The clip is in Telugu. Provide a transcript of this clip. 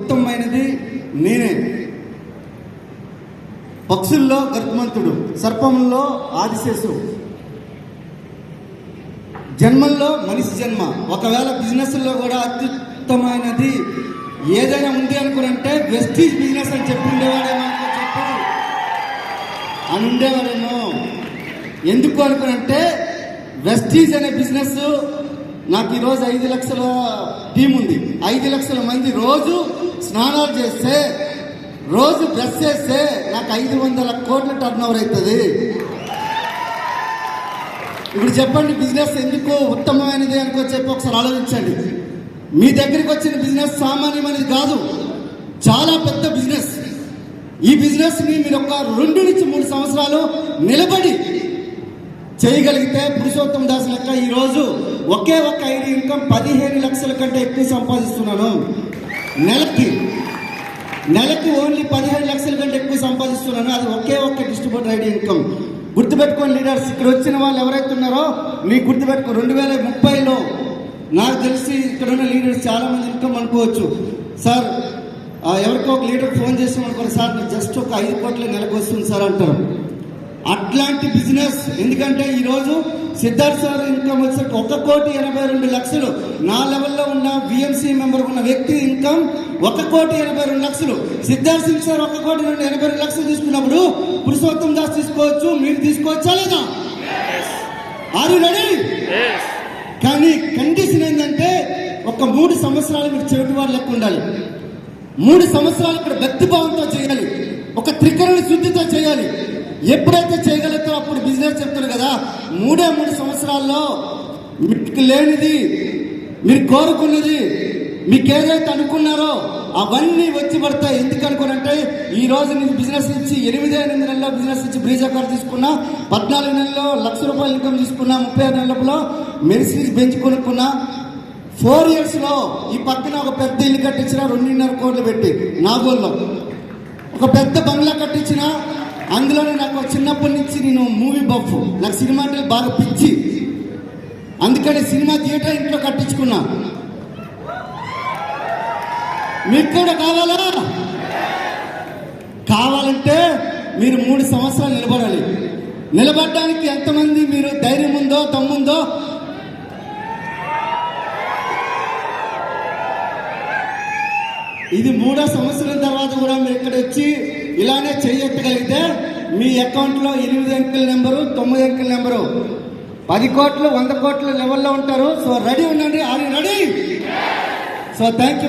ఉత్తమమైనది నేనే. పక్షుల్లో గరుత్మంతుడు, సర్పంలో ఆదిశేషు, జన్మల్లో మనిషి జన్మ. ఒకవేళ బిజినెస్లో కూడా అత్యుత్తమైనది ఏదైనా ఉంది అనుకునంటే వెస్టీజ్ బిజినెస్ అని చెప్పి ఉండేవాడేమో అని ఉండేవాడేమో. ఎందుకు అనుకునంటే వెస్టీజ్ అనే బిజినెస్ నాకు ఈరోజు 5 లక్షల టీం ఉంది. 5 లక్షల మంది రోజు స్నానాలు చేస్తే, రోజు బ్రష్ చేస్తే నాకు 500 కోట్ల టర్న్ ఓవర్ అవుతుంది. ఇప్పుడు చెప్పండి, బిజినెస్ ఎందుకు ఉత్తమమైనది అనుకో చెప్పి ఒకసారి ఆలోచించండి. మీ దగ్గరికి వచ్చిన బిజినెస్ సామాన్యమైనది కాదు, చాలా పెద్ద బిజినెస్. ఈ బిజినెస్ని మీరు ఒక 2 నుంచి 3 సంవత్సరాలు నిలబడి చేయగలిగితే పురుషోత్తం దాస్ లెక్క ఈరోజు ఒకే ఒక్క ఐడి ఇన్కమ్ 15 లక్షల కంటే ఎక్కువ సంపాదిస్తున్నాను. నెలకి ఓన్లీ 15 లక్షల కంటే ఎక్కువ సంపాదిస్తున్నాను. అది ఒకే ఒక్క డిస్ట్రిబ్యూటర్ ఐడి ఇన్కమ్. గుర్తుపెట్టుకోండి లీడర్స్, ఇక్కడ వచ్చిన వాళ్ళు ఎవరైతే ఉన్నారో మీకు గుర్తుపెట్టుకో, 2030లో నాకు తెలిసి ఇక్కడ ఉన్న లీడర్స్ చాలా మంది ఇన్కమ్ అనుకోవచ్చు. సార్ ఎవరికో ఒక లీడర్ ఫోన్ చేసాం అనుకోండి, సార్ జస్ట్ ఒక 5 కోట్ల నెలకు వస్తుంది సార్ అంటారు. అట్లాంటి బిజినెస్. ఎందుకంటే ఈరోజు సిద్ధార్థ్ సార్ ఇన్కమ్ వచ్చేసరికి 1,82,00,000. నా లెవెల్లో ఉన్న విఎంసీ మెంబర్ ఉన్న వ్యక్తి ఇన్కమ్ 1,82,00,000. సిద్ధార్థ్ సింగ్ సార్ 1,82,00,000 తీసుకున్నప్పుడు పురుషోత్తం దాస్ తీసుకోవచ్చు, మీరు తీసుకోవచ్చా లేదా? Are you ready? కానీ కండిషన్ ఏంటంటే ఒక 3 సంవత్సరాలు మీరు చెవిటి వారు లెక్క ఉండాలి. 3 సంవత్సరాలు ఇక్కడ భక్తిభావంతో చేయాలి, ఒక త్రికరణ శుద్ధితో చేయాలి. ఎప్పుడైతే చేయగలుగుతారో అప్పుడు బిజినెస్ చెప్తారు కదా, 3 సంవత్సరాల్లో మీకు లేనిది, మీరు కోరుకున్నది, మీకు ఏదైతే అనుకున్నారో అవన్నీ వచ్చి పడతాయి. ఎందుకు అనుకోనంటే ఈ రోజు నేను బిజినెస్ ఇచ్చి 8 నెలల్లో బిజినెస్ ఇచ్చి బ్రీజా కార్ తీసుకున్నా, 14 నెలల్లో ₹1,00,000 ఇన్కమ్ తీసుకున్నా, 36 నెలల్లో మెర్సిడీస్ బెంచ్ కొనుక్కున్నా, 4 ఇయర్స్లో ఈ పక్కన ఒక పెద్ద ఇల్లు కట్టించిన 2.5 కోట్లు పెట్టి నాగోల్లో, ఒక పెద్ద బంగ్లా కట్టించిన. అందులోనే నాకు చిన్నప్పటి నుంచి నేను మూవీ బఫ్, నాకు సినిమా అంటే బాగా పిచ్చి. అందుకని సినిమా థియేటర్ ఇంట్లో కట్టించుకున్నా. మీకు కూడా కావాలంటే మీరు 3 సంవత్సరాలు నిలబడాలి. నిలబడడానికి ఎంతమంది మీరు ధైర్యం ఉందో, దమ్ముందో ఇది 3వ సంవత్సరం తర్వాత కూడా మీరు ఇక్కడ వచ్చి ఇలానే చేయగలిగితే మీ అకౌంట్లో 8 అంకెల నెంబరు, 9 అంకెల నెంబరు, 10 కోట్లు, 100 కోట్ల లెవెల్లో ఉంటారు. సో రెడీ ఉండండి. Are you ready? So thank you.